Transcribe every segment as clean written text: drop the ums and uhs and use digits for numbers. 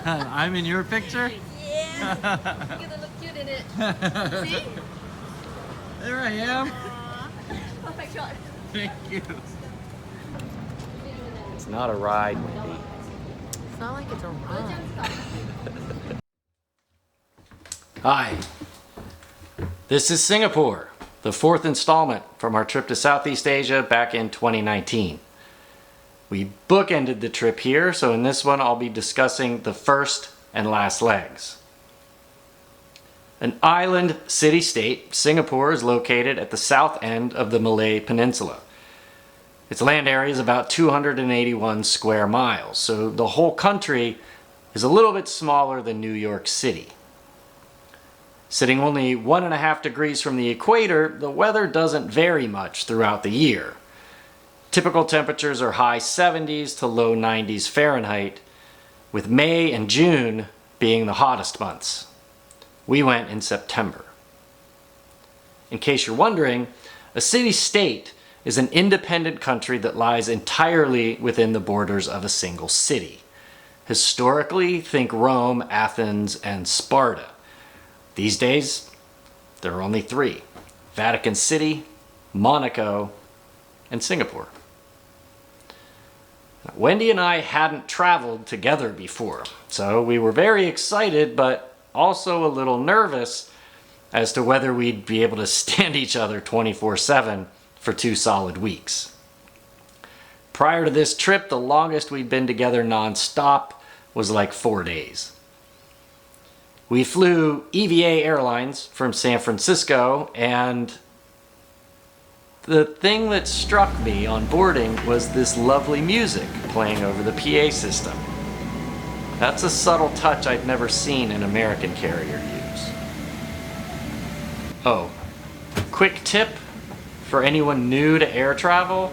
I'm in your picture? Yeah. You're gonna look cute in it. See? There I am. Perfect shot. Thank you. It's not a ride, Wendy. It's not like it's a ride. Hi. This is Singapore, the fourth installment from our trip to Southeast Asia back in 2019. We bookended the trip here, so in this one I'll be discussing the first and last legs. An island city-state, Singapore is located at the south end of the Malay Peninsula. Its land area is about 281 square miles, so the whole country is a little bit smaller than New York City. Sitting only 1.5 degrees from the equator, the weather doesn't vary much throughout the year. Typical temperatures are high 70s to low 90s Fahrenheit, with May and June being the hottest months. We went in September. In case you're wondering, a city-state is an independent country that lies entirely within the borders of a single city. Historically, think Rome, Athens, and Sparta. These days, there are only 3: Vatican City, Monaco, and Singapore. Wendy and I hadn't traveled together before, so we were very excited, but also a little nervous as to whether we'd be able to stand each other 24/7 for 2 solid weeks. Prior to this trip, the longest we'd been together non-stop was like 4 days. We flew EVA Airlines from San Francisco, and the thing that struck me on boarding was this lovely music playing over the PA system. That's a subtle touch I'd never seen an American carrier use. Oh, quick tip for anyone new to air travel: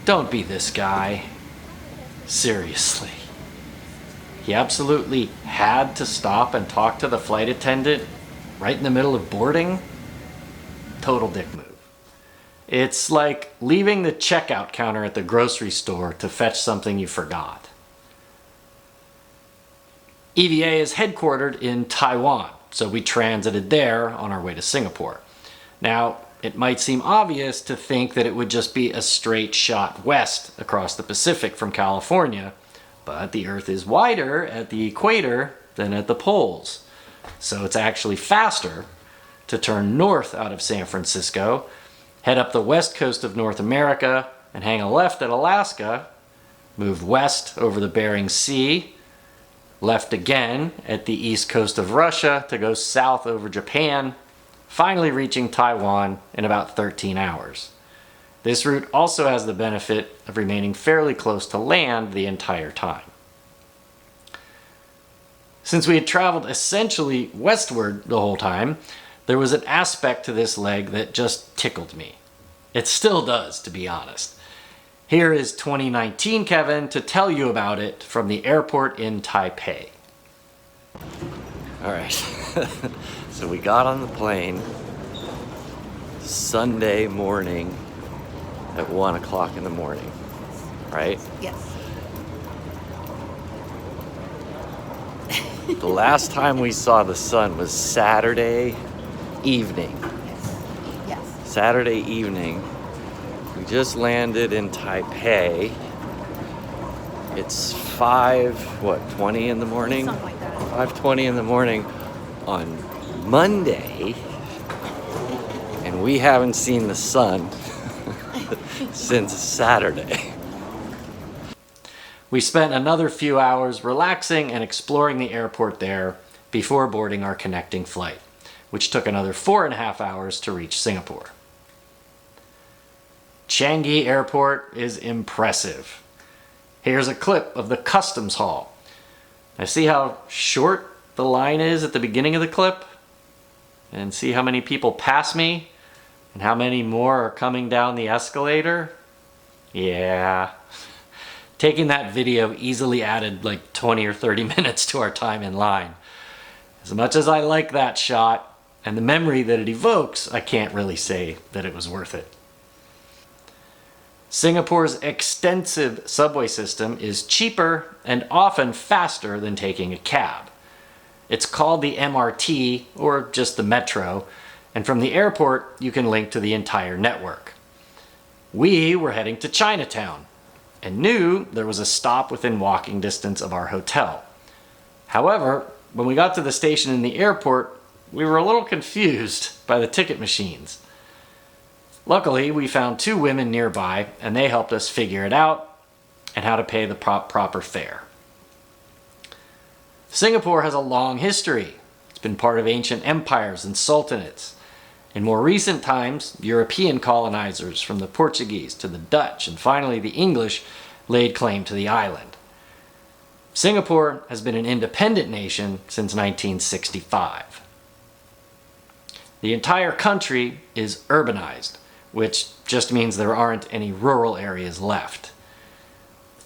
don't be this guy. Seriously. He absolutely had to stop and talk to the flight attendant right in the middle of boarding. Total dick move. It's like leaving the checkout counter at the grocery store to fetch something you forgot. EVA is headquartered in Taiwan, so we transited there on our way to Singapore. Now, it might seem obvious to think that it would just be a straight shot west across the Pacific from California, but the Earth is wider at the equator than at the poles. So it's actually faster to turn north out of San Francisco, head up the west coast of North America, and hang a left at Alaska, move west over the Bering Sea, left again at the east coast of Russia to go south over Japan, finally reaching Taiwan in about 13 hours. This route also has the benefit of remaining fairly close to land the entire time. Since we had traveled essentially westward the whole time, there was an aspect to this leg that just tickled me. It still does, to be honest. Here is 2019 Kevin to tell you about it from the airport in Taipei. All right, so we got on the plane Sunday morning at 1 o'clock in the morning, right? Yes. The last time we saw the sun was Saturday evening. Yes. Saturday evening. We just landed in Taipei. It's 5:20 in the morning? Something like that. 5:20 in the morning on Monday, and we haven't seen the sun since Saturday. We spent another few hours relaxing and exploring the airport there before boarding our connecting flight, which took another 4.5 hours to reach Singapore. Changi Airport is impressive. Here's a clip of the customs hall. Now see how short the line is at the beginning of the clip? And see how many people pass me? And how many more are coming down the escalator? Yeah. Taking that video easily added like 20 or 30 minutes to our time in line. As much as I like that shot and the memory that it evokes, I can't really say that it was worth it. Singapore's extensive subway system is cheaper and often faster than taking a cab. It's called the MRT, or just the metro, and from the airport you can link to the entire network. We were heading to Chinatown and knew there was a stop within walking distance of our hotel. However, when we got to the station in the airport, we were a little confused by the ticket machines. Luckily, we found two women nearby and they helped us figure it out and how to pay the proper fare. Singapore has a long history. It's been part of ancient empires and sultanates. In more recent times, European colonizers from the Portuguese to the Dutch and finally the English laid claim to the island. Singapore has been an independent nation since 1965. The entire country is urbanized, which just means there aren't any rural areas left.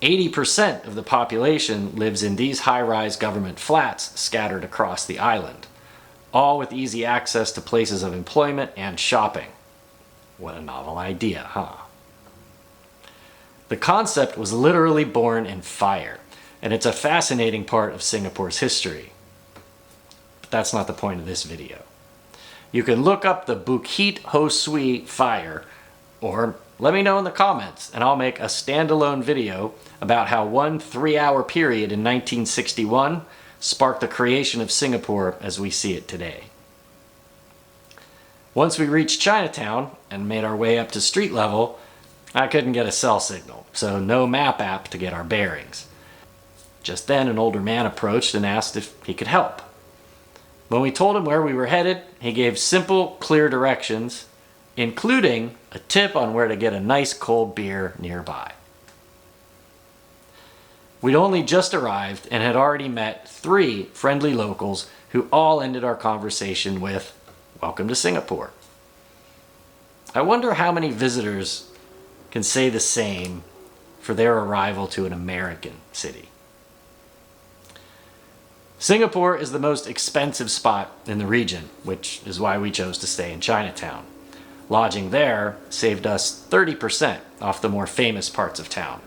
80% of the population lives in these high-rise government flats scattered across the island, all with easy access to places of employment and shopping. What a novel idea, huh? The concept was literally born in fire, and it's a fascinating part of Singapore's history. But that's not the point of this video. You can look up the Bukit Ho Swee fire, or let me know in the comments, and I'll make a standalone video about how one 3-hour period in 1961 sparked the creation of Singapore as we see it today. Once we reached Chinatown and made our way up to street level, I couldn't get a cell signal, so no map app to get our bearings. Just then an older man approached and asked if he could help. When we told him where we were headed, he gave simple, clear directions, including a tip on where to get a nice cold beer nearby. We'd only just arrived and had already met 3 friendly locals who all ended our conversation with, "Welcome to Singapore." I wonder how many visitors can say the same for their arrival to an American city. Singapore is the most expensive spot in the region, which is why we chose to stay in Chinatown. Lodging there saved us 30% off the more famous parts of town.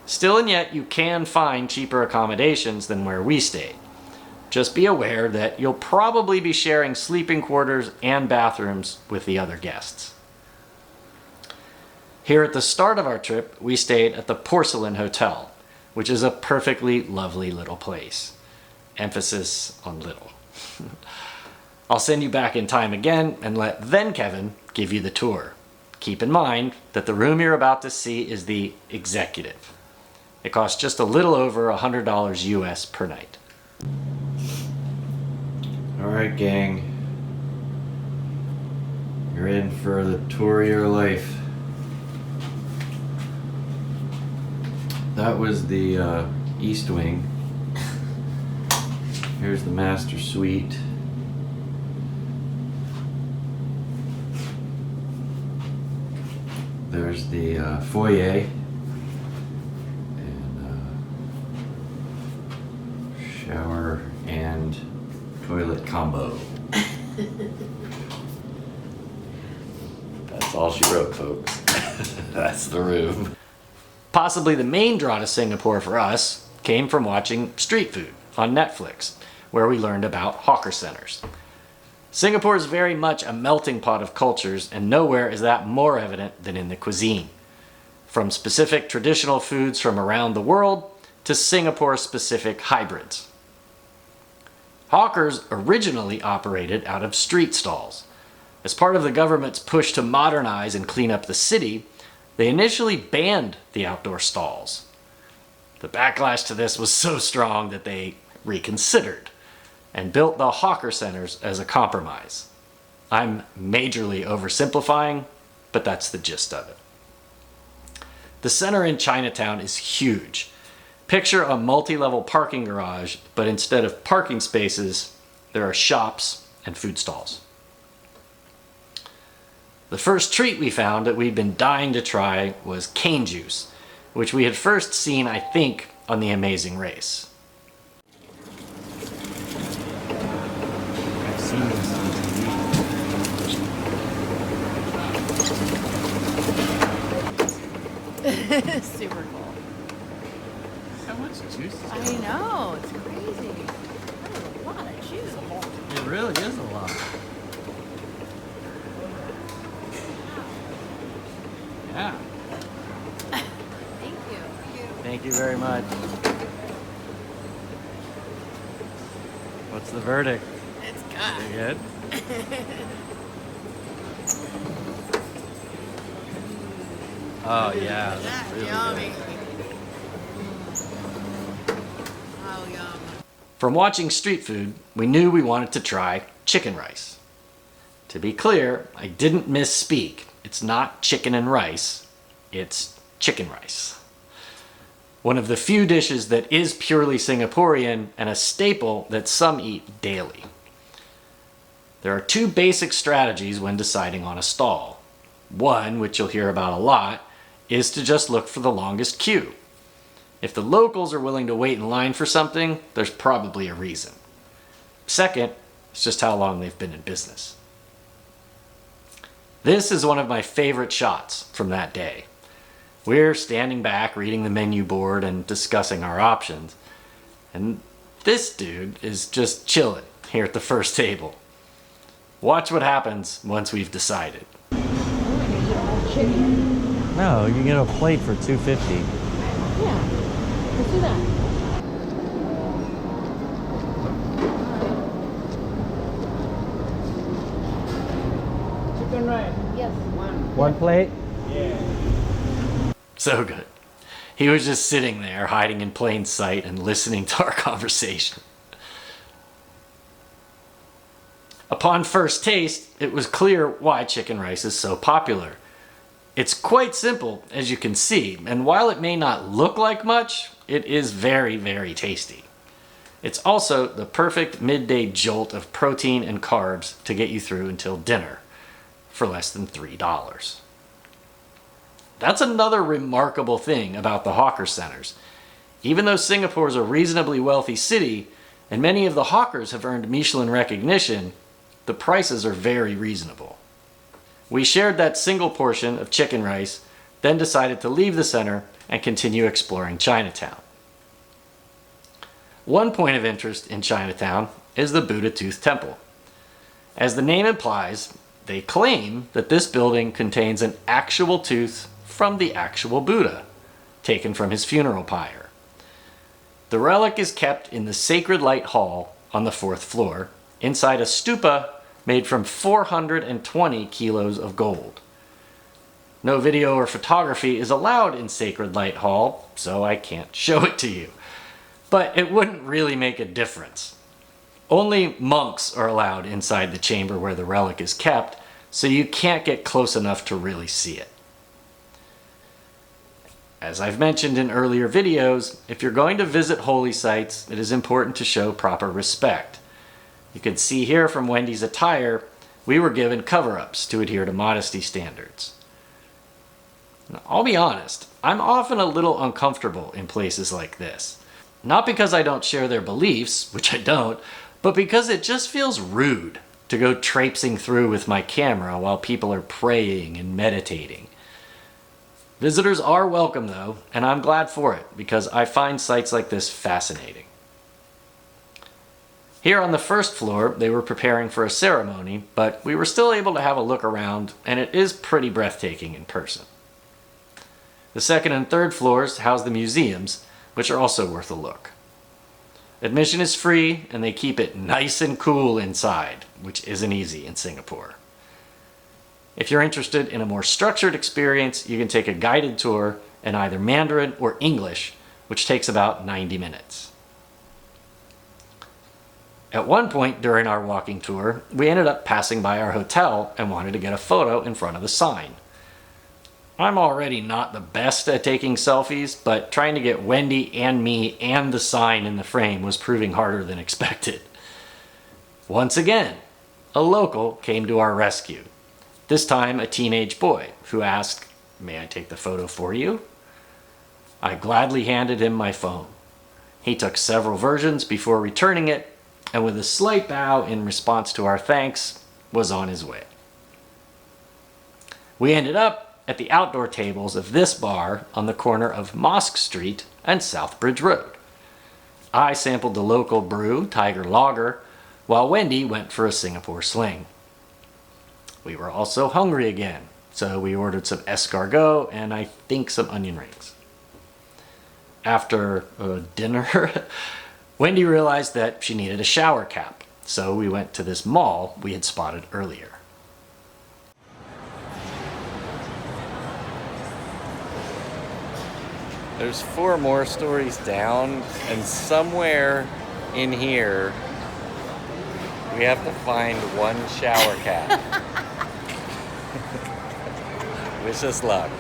Still and yet, you can find cheaper accommodations than where we stayed. Just be aware that you'll probably be sharing sleeping quarters and bathrooms with the other guests. Here at the start of our trip, we stayed at the Porcelain Hotel, which is a perfectly lovely little place. Emphasis on little. I'll send you back in time again and let then Kevin give you the tour. Keep in mind that the room you're about to see is the executive. It costs just a little over $100 US per night. Alright gang, you're in for the tour of your life. That was the East Wing. Here's the master suite. There's the foyer and shower and toilet combo. That's all she wrote, folks. That's the room. Possibly the main draw to Singapore for us came from watching Street Food on Netflix, where we learned about hawker centers. Singapore is very much a melting pot of cultures, and nowhere is that more evident than in the cuisine. From specific traditional foods from around the world to Singapore-specific hybrids. Hawkers originally operated out of street stalls. As part of the government's push to modernize and clean up the city, they initially banned the outdoor stalls. The backlash to this was so strong that they reconsidered and built the hawker centers as a compromise. I'm majorly oversimplifying, but that's the gist of it. The center in Chinatown is huge. Picture a multi-level parking garage, but instead of parking spaces, there are shops and food stalls. The first treat we found that we'd been dying to try was cane juice, which we had first seen, I think, on The Amazing Race. I've seen this on TV. Super cool. How much juice is I know, it's crazy. That is a lot of juice. It really is a lot. Yeah. Thank you. Thank you very much. What's the verdict? It's Pretty good. good? Oh yeah, that's really Yummy. good. Oh, yum. From watching street food, we knew we wanted to try chicken rice. To be clear, I didn't misspeak. It's not chicken and rice, it's chicken rice. One of the few dishes that is purely Singaporean and a staple that some eat daily. There are two basic strategies when deciding on a stall. One, which you'll hear about a lot, is to just look for the longest queue. If the locals are willing to wait in line for something, there's probably a reason. Second, it's just how long they've been in business. This is one of my favorite shots from that day. We're standing back reading the menu board and discussing our options. And this dude is just chilling here at the first table. Watch what happens once we've decided. No, you get a plate for $2.50. Yeah, let's do that. Chicken rice. Yes. One plate? Yeah. So good. He was just sitting there, hiding in plain sight and listening to our conversation. Upon first taste, it was clear why chicken rice is so popular. It's quite simple, as you can see, and while it may not look like much, it is very, very tasty. It's also the perfect midday jolt of protein and carbs to get you through until dinner for less than $3. That's another remarkable thing about the hawker centers. Even though Singapore is a reasonably wealthy city, and many of the hawkers have earned Michelin recognition, the prices are very reasonable. We shared that single portion of chicken rice, then decided to leave the center and continue exploring Chinatown. One point of interest in Chinatown is the Buddha Tooth Temple. As the name implies, they claim that this building contains an actual tooth from the actual Buddha, taken from his funeral pyre. The relic is kept in the Sacred Light Hall on the 4th floor, inside a stupa made from 420 kilos of gold. No video or photography is allowed in Sacred Light Hall, so I can't show it to you. But it wouldn't really make a difference. Only monks are allowed inside the chamber where the relic is kept, so you can't get close enough to really see it. As I've mentioned in earlier videos, if you're going to visit holy sites, it is important to show proper respect. You can see here from Wendy's attire, we were given cover-ups to adhere to modesty standards. Now, I'll be honest, I'm often a little uncomfortable in places like this. Not because I don't share their beliefs, which I don't, but because it just feels rude to go traipsing through with my camera while people are praying and meditating. Visitors are welcome though, and I'm glad for it because I find sites like this fascinating. Here on the 1st floor, they were preparing for a ceremony, but we were still able to have a look around, and it is pretty breathtaking in person. The 2nd and 3rd floors house the museums, which are also worth a look. Admission is free, and they keep it nice and cool inside, which isn't easy in Singapore. If you're interested in a more structured experience, you can take a guided tour in either Mandarin or English, which takes about 90 minutes. At one point during our walking tour, we ended up passing by our hotel and wanted to get a photo in front of the sign. I'm already not the best at taking selfies, but trying to get Wendy and me and the sign in the frame was proving harder than expected. Once again, a local came to our rescue. This time a teenage boy who asked, "May I take the photo for you?" I gladly handed him my phone. He took several versions before returning it, and with a slight bow in response to our thanks, was on his way. We ended up at the outdoor tables of this bar on the corner of Mosque Street and Southbridge Road. I sampled the local brew, Tiger Lager, while Wendy went for a Singapore Sling. We were also hungry again, so we ordered some escargot and I think some onion rings. After dinner, Wendy realized that she needed a shower cap, so we went to this mall we had spotted earlier. There's 4 more stories down, and somewhere in here we have to find one shower cap. Wish us luck.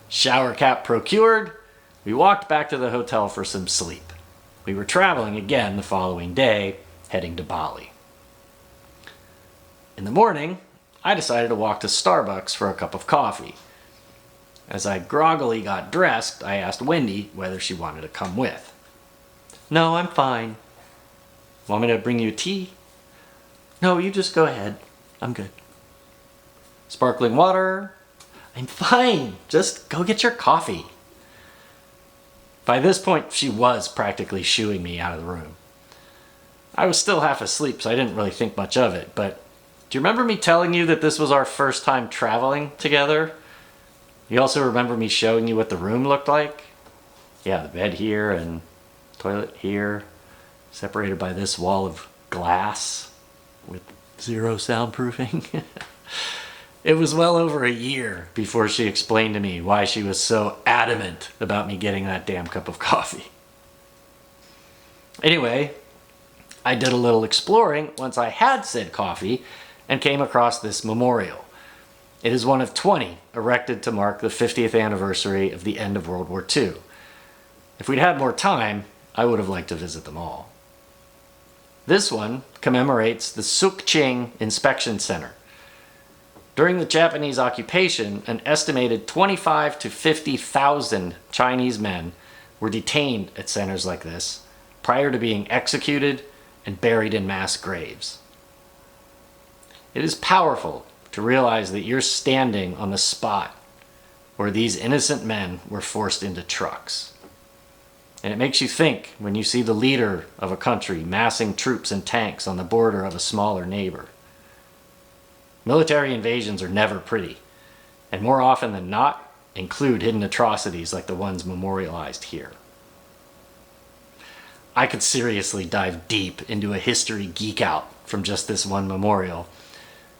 Shower cap procured, we walked back to the hotel for some sleep. We were traveling again the following day, heading to Bali. In the morning, I decided to walk to Starbucks for a cup of coffee. As I groggily got dressed, I asked Wendy whether she wanted to come with. "No, I'm fine." "Want me to bring you tea?" "No, you just go ahead. I'm good." "Sparkling water?" "I'm fine. Just go get your coffee." By this point, she was practically shooing me out of the room. I was still half asleep, so I didn't really think much of it, but do you remember me telling you that this was our first time traveling together? You also remember me showing you what the room looked like? Yeah, the bed here and toilet here, separated by this wall of glass with 0 soundproofing. It was well over a year before she explained to me why she was so adamant about me getting that damn cup of coffee. Anyway, I did a little exploring once I had said coffee and came across this memorial. It is one of 20 erected to mark the 50th anniversary of the end of World War II. If we'd had more time, I would have liked to visit them all. This one commemorates the Sook Ching Inspection Center. During the Japanese occupation, an estimated 25 to 50,000 Chinese men were detained at centers like this prior to being executed and buried in mass graves. It is powerful to realize that you're standing on the spot where these innocent men were forced into trucks. And it makes you think when you see the leader of a country massing troops and tanks on the border of a smaller neighbor. Military invasions are never pretty, and more often than not, include hidden atrocities like the ones memorialized here. I could seriously dive deep into a history geek out from just this one memorial,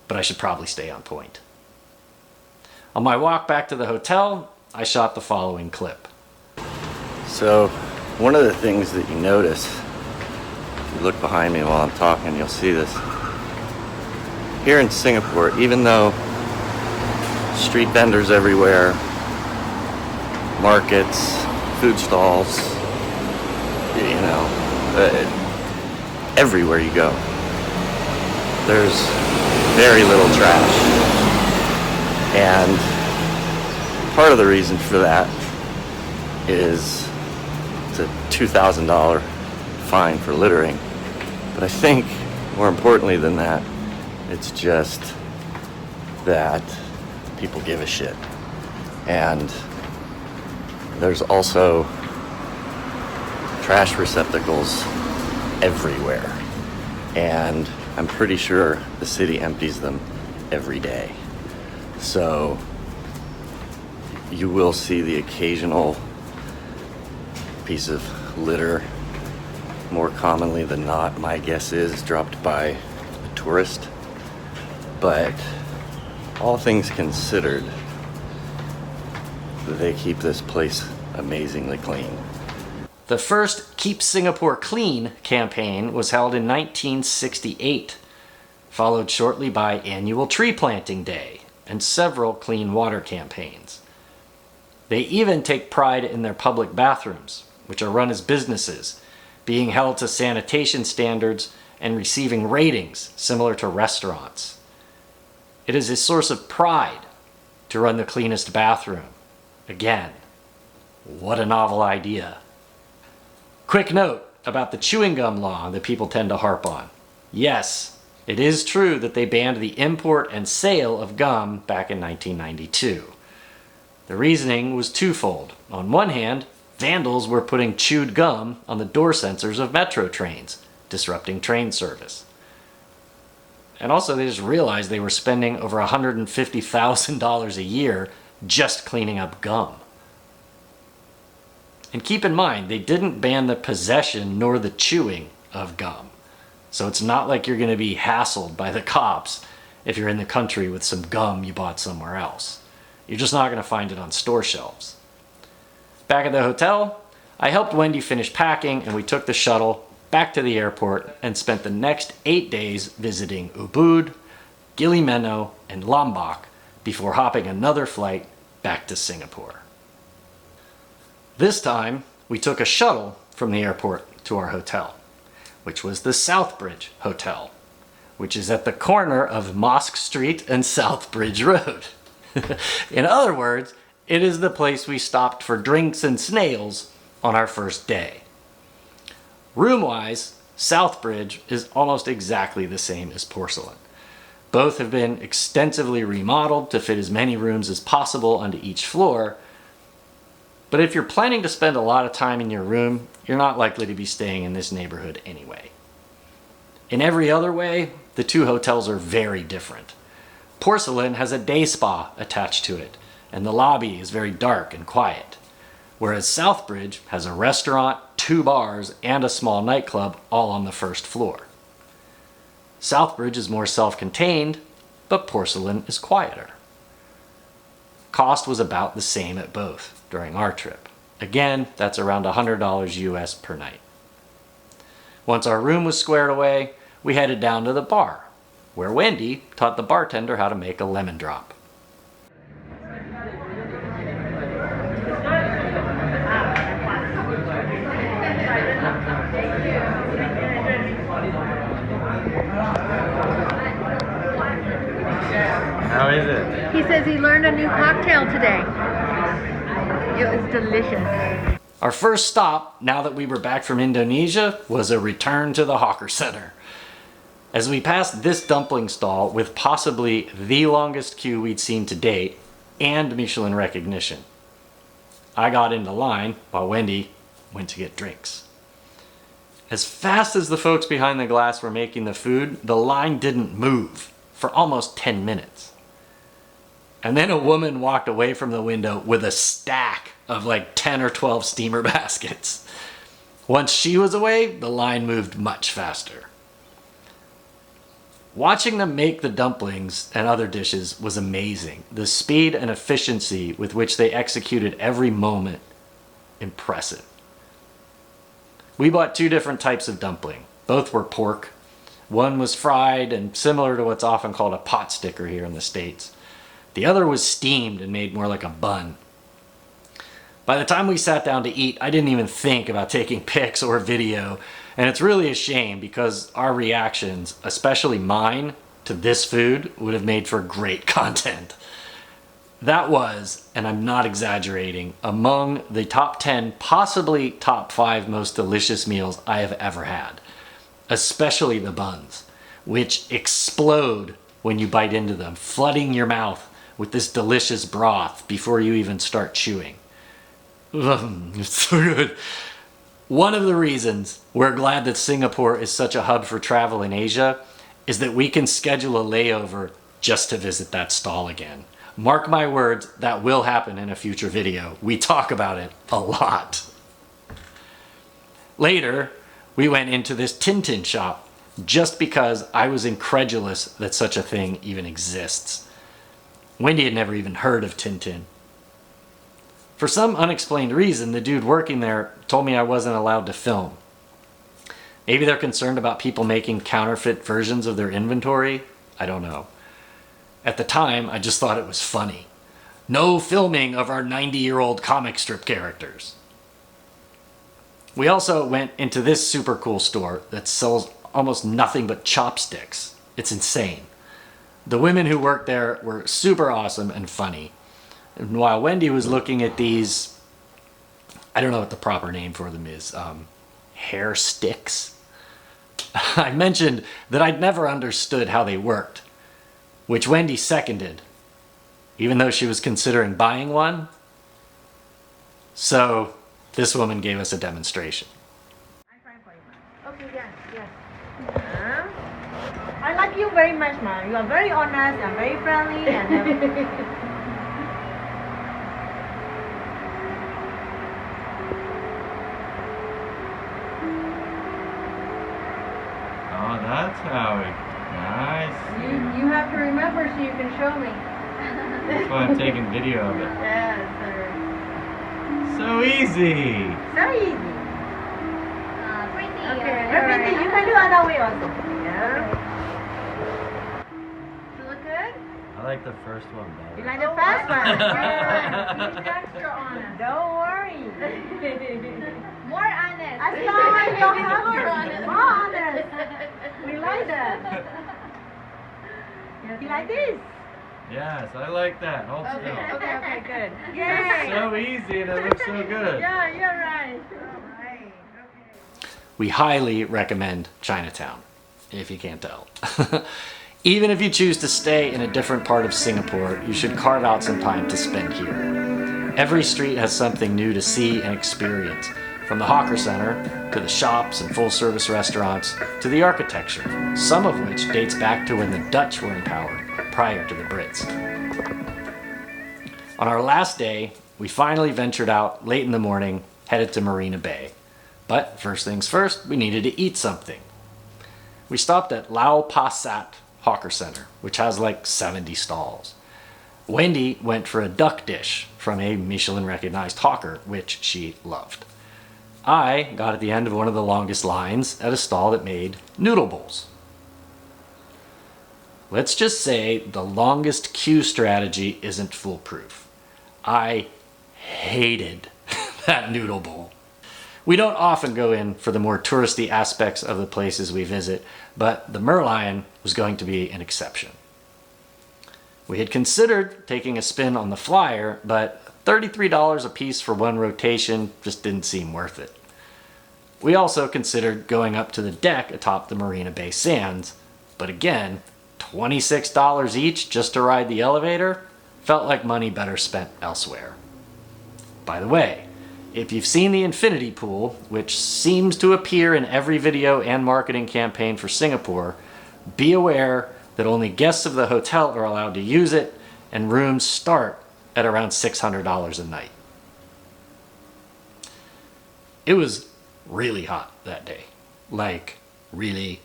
but I should probably stay on point. On my walk back to the hotel, I shot the following clip. So, one of the things that you notice, if you look behind me while I'm talking, you'll see this. Here in Singapore, even though street vendors everywhere, markets, food stalls, you know, everywhere you go, there's very little trash. And part of the reason for that is it's a $2,000 fine for littering. But I think more importantly than that, it's just that people give a shit. And there's also trash receptacles everywhere. And I'm pretty sure the city empties them every day. So you will see the occasional piece of litter, more commonly than not, my guess is dropped by a tourist. But all things considered, they keep this place amazingly clean. The first Keep Singapore Clean campaign was held in 1968, followed shortly by Annual Tree Planting Day and several clean water campaigns. They even take pride in their public bathrooms, which are run as businesses, being held to sanitation standards and receiving ratings similar to restaurants. It is a source of pride to run the cleanest bathroom Again, what a novel idea. Quick note about the chewing gum law that people tend to harp on. Yes, it is true that they banned the import and sale of gum back in 1992. The reasoning was twofold. On one hand, vandals were putting chewed gum on the door sensors of metro trains, disrupting train service. And also they just realized they were spending over $150,000 a year just cleaning up gum. And keep in mind, they didn't ban the possession nor the chewing of gum. So it's not like you're going to be hassled by the cops if you're in the country with some gum you bought somewhere else. You're just not going to find it on store shelves. Back at the hotel, I helped Wendy finish packing and we took the shuttle back to the airport and spent the next 8 days visiting Ubud, Gili Meno, and Lombok before hopping another flight back to Singapore. This time, we took a shuttle from the airport to our hotel, which was the Southbridge Hotel, which is at the corner of Mosque Street and Southbridge Road. In other words, it is the place we stopped for drinks and snails on our first day. Room-wise, Southbridge is almost exactly the same as Porcelain. Both have been extensively remodeled to fit as many rooms as possible onto each floor, but if you're planning to spend a lot of time in your room, you're not likely to be staying in this neighborhood anyway. In every other way, the two hotels are very different. Porcelain has a day spa attached to it, and the lobby is very dark and quiet, whereas Southbridge has a restaurant, 2 bars, and a small nightclub all on the first floor. Southbridge is more self-contained, but Porcelain is quieter. Cost was about the same at both during our trip. Again, that's around $100 US per night. Once our room was squared away, we headed down to the bar, where Wendy taught the bartender how to make a lemon drop. How is it? He says he learned a new cocktail today. It was delicious. Our first stop, now that we were back from Indonesia, was a return to the Hawker Center. As we passed this dumpling stall with possibly the longest queue we'd seen to date and Michelin recognition, I got into line while Wendy went to get drinks. As fast as the folks behind the glass were making the food, the line didn't move for almost 10 minutes. And then a woman walked away from the window with a stack of like 10 or 12 steamer baskets. Once she was away, the line moved much faster. Watching them make the dumplings and other dishes was amazing. The speed and efficiency with which they executed every moment, impressive. We bought 2 different types of dumpling. Both were pork. One was fried and similar to what's often called a pot sticker here in the States. The other was steamed and made more like a bun. By the time we sat down to eat, I didn't even think about taking pics or video, and it's really a shame because our reactions, especially mine, to this food would have made for great content. That was, and I'm not exaggerating, among the top 10, possibly top 5 most delicious meals I have ever had, especially the buns, which explode when you bite into them, flooding your mouth with this delicious broth before you even start chewing. It's so good. One of the reasons we're glad that Singapore is such a hub for travel in Asia is that we can schedule a layover just to visit that stall again. Mark my words, that will happen in a future video. We talk about it a lot. Later, we went into this Tintin shop just because I was incredulous that such a thing even exists. Wendy had never even heard of Tintin. For some unexplained reason, the dude working there told me I wasn't allowed to film. Maybe they're concerned about people making counterfeit versions of their inventory? I don't know. At the time, I just thought it was funny. No filming of our 90-year-old comic strip characters. We also went into this super cool store that sells almost nothing but chopsticks. It's insane. The women who worked there were super awesome and funny. And while Wendy was looking at these, I don't know what the proper name for them is, hair sticks. I mentioned that I'd never understood how they worked, which Wendy seconded, even though she was considering buying one. So this woman gave us a demonstration. Okay, yes, yes. I like you very much, Ma. You are very honest and very friendly and Oh, that's how it... Nice. you have to remember so you can show me. That's why I'm taking video of it. Yes, sir. So easy. So easy. Pretty. Okay, everything. You can do other way also. Yeah. Does it look good? I like the first one You better. like the first one? Good. He's extra honest. Don't worry. More honest. As long as you're happy. More honest. We like that. You like this? Yes, I like that. Hold still. Okay, good. Yay! So easy and it looks so good. Yeah, you're right. All right. Okay. We highly recommend Chinatown, if you can't tell. Even if you choose to stay in a different part of Singapore, you should carve out some time to spend here. Every street has something new to see and experience, from the hawker center to the shops and full-service restaurants to the architecture, some of which dates back to when the Dutch were in power, prior to the Brits. On our last day, we finally ventured out late in the morning, headed to Marina Bay. But first things first, we needed to eat something. We stopped at Lau Pa Sat Hawker Center, which has like 70 stalls. Wendy went for a duck dish from a Michelin-recognized hawker, which she loved. I got at the end of one of the longest lines at a stall that made noodle bowls. Let's just say the longest queue strategy isn't foolproof. I hated that noodle bowl. We don't often go in for the more touristy aspects of the places we visit, but the Merlion was going to be an exception. We had considered taking a spin on the flyer, but $33 a piece for one rotation just didn't seem worth it. We also considered going up to the deck atop the Marina Bay Sands, but again, $26 each just to ride the elevator felt like money better spent elsewhere. By the way, if you've seen the infinity pool, which seems to appear in every video and marketing campaign for Singapore, be aware that only guests of the hotel are allowed to use it, and rooms start at around $600 a night. It was really hot that day. Like, really,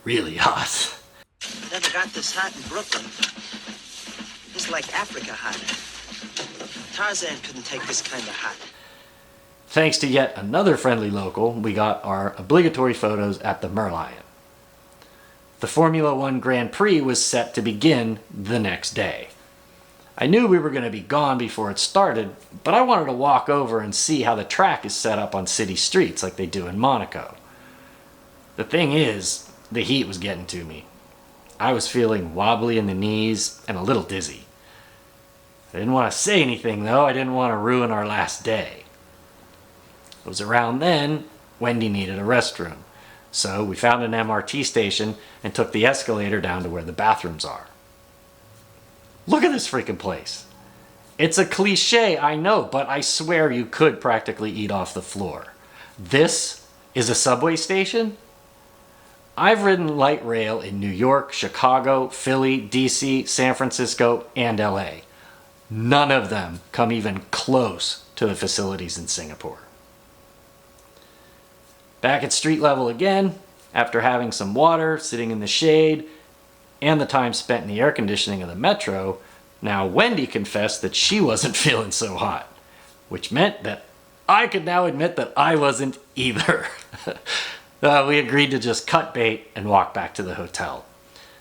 really hot. Never got this hot in Brooklyn. It's like Africa hot. Tarzan couldn't take this kind of hot. Thanks to yet another friendly local, we got our obligatory photos at the Merlion. The Formula One Grand Prix was set to begin the next day. I knew we were going to be gone before it started, but I wanted to walk over and see how the track is set up on city streets like they do in Monaco. The thing is, the heat was getting to me. I was feeling wobbly in the knees and a little dizzy. I didn't want to say anything though, I didn't want to ruin our last day. It was around then Wendy needed a restroom, so we found an MRT station and took the escalator down to where the bathrooms are. Look at this freaking place. It's a cliche, I know, but I swear you could practically eat off the floor. This is a subway station? I've ridden light rail in New York, Chicago, Philly, DC, San Francisco, and LA. None of them come even close to the facilities in Singapore. Back at street level again, after having some water, sitting in the shade, and the time spent in the air conditioning of the metro, now Wendy confessed that she wasn't feeling so hot, which meant that I could now admit that I wasn't either. We agreed to just cut bait and walk back to the hotel,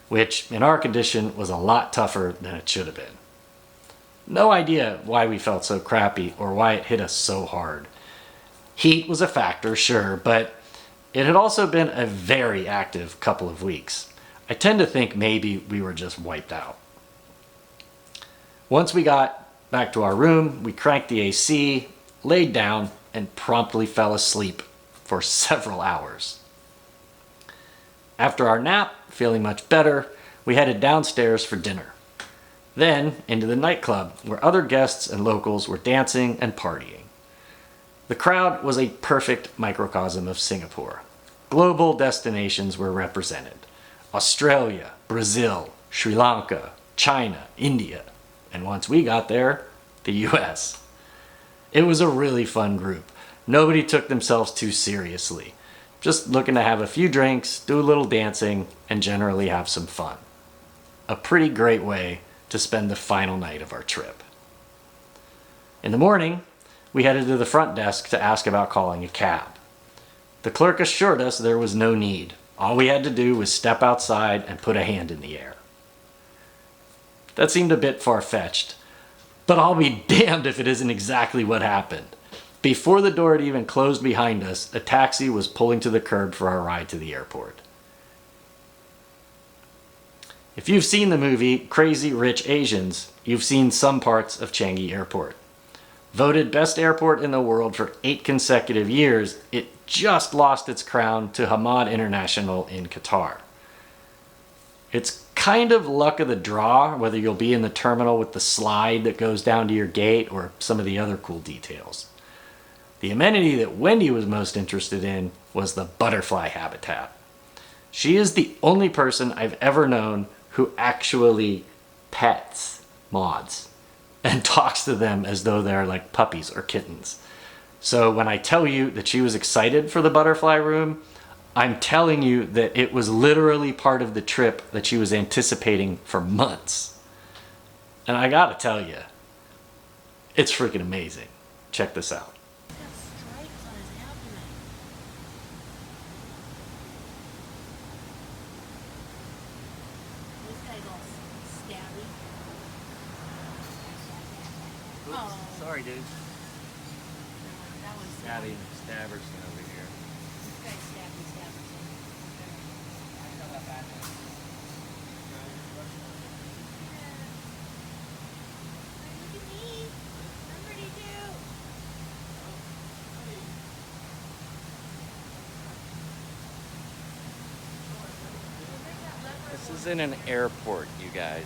which in our condition was a lot tougher than it should have been. No idea why we felt so crappy or why it hit us so hard. Heat was a factor, sure, but it had also been a very active couple of weeks. I tend to think maybe we were just wiped out. Once we got back to our room, we cranked the AC, laid down, and promptly fell asleep for several hours. After our nap, feeling much better, we headed downstairs for dinner. Then into the nightclub, where other guests and locals were dancing and partying. The crowd was a perfect microcosm of Singapore. Global destinations were represented. Australia, Brazil, Sri Lanka, China, India, and once we got there, the US. It was a really fun group. Nobody took themselves too seriously. Just looking to have a few drinks, do a little dancing, and generally have some fun. A pretty great way to spend the final night of our trip. In the morning, we headed to the front desk to ask about calling a cab. The clerk assured us there was no need. All we had to do was step outside and put a hand in the air. That seemed a bit far-fetched, but I'll be damned if it isn't exactly what happened. Before the door had even closed behind us, a taxi was pulling to the curb for our ride to the airport. If you've seen the movie Crazy Rich Asians, you've seen some parts of Changi Airport. Voted best airport in the world for 8 consecutive years, it just lost its crown to Hamad International in Qatar. It's kind of luck of the draw whether you'll be in the terminal with the slide that goes down to your gate or some of the other cool details. The amenity that Wendy was most interested in was the butterfly habitat. She is the only person I've ever known who actually pets moths and talks to them as though they're like puppies or kittens. So when I tell you that she was excited for the butterfly room, I'm telling you that it was literally part of the trip that she was anticipating for months. And I gotta tell you, it's freaking amazing. Check this out. Sorry, dude. That one's Stabby Stabberson over here. Look at me. I'm pretty too. This isn't an airport, you guys.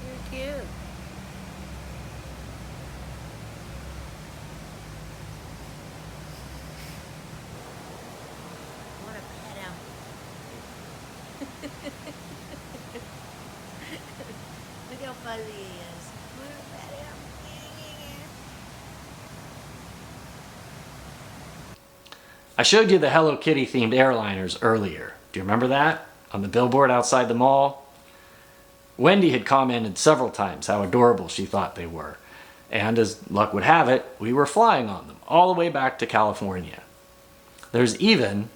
You're cute. What a pet him. Look how fuzzy he is. What a pet him. I showed you the Hello Kitty themed airliners earlier. Do you remember that? On the billboard outside the mall? Wendy had commented several times how adorable she thought they were. And as luck would have it, we were flying on them all the way back to California. There's even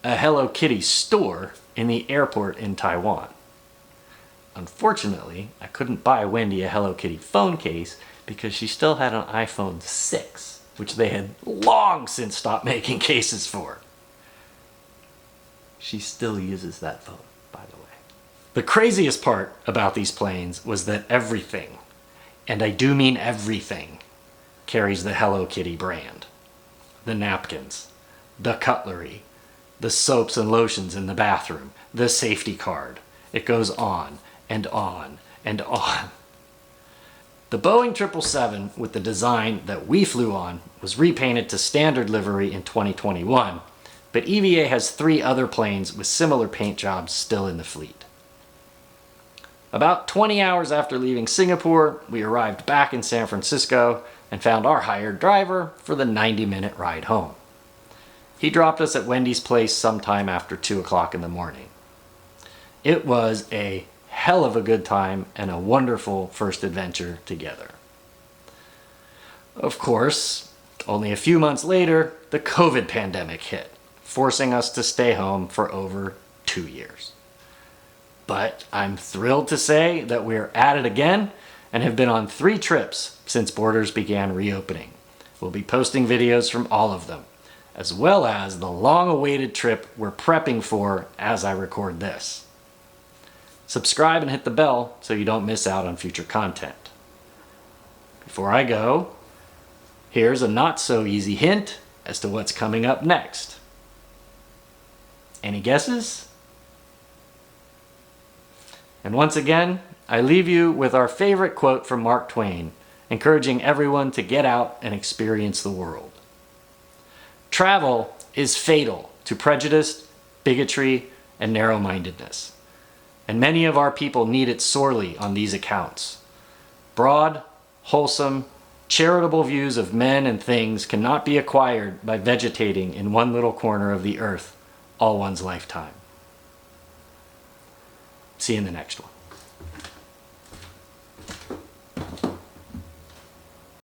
a Hello Kitty store in the airport in Taiwan. Unfortunately, I couldn't buy Wendy a Hello Kitty phone case because she still had an iPhone 6, which they had long since stopped making cases for. She still uses that phone, by the way. The craziest part about these planes was that everything, and I do mean everything, carries the Hello Kitty brand. The napkins, the cutlery, the soaps and lotions in the bathroom, the safety card. It goes on and on and on. The Boeing 777 with the design that we flew on was repainted to standard livery in 2021, but EVA has 3 other planes with similar paint jobs still in the fleet. About 20 hours after leaving Singapore, we arrived back in San Francisco and found our hired driver for the 90-minute ride home. He dropped us at Wendy's place sometime after 2 o'clock in the morning. It was a hell of a good time and a wonderful first adventure together. Of course, only a few months later, the COVID pandemic hit, forcing us to stay home for over 2 years. But I'm thrilled to say that we're at it again and have been on 3 trips since borders began reopening. We'll be posting videos from all of them, as well as the long-awaited trip we're prepping for as I record this. Subscribe and hit the bell so you don't miss out on future content. Before I go, here's a not-so-easy hint as to what's coming up next. Any guesses? And once again, I leave you with our favorite quote from Mark Twain, encouraging everyone to get out and experience the world. Travel is fatal to prejudice, bigotry, and narrow-mindedness, and many of our people need it sorely on these accounts. Broad, wholesome, charitable views of men and things cannot be acquired by vegetating in one little corner of the earth all one's lifetime. See you in the next one.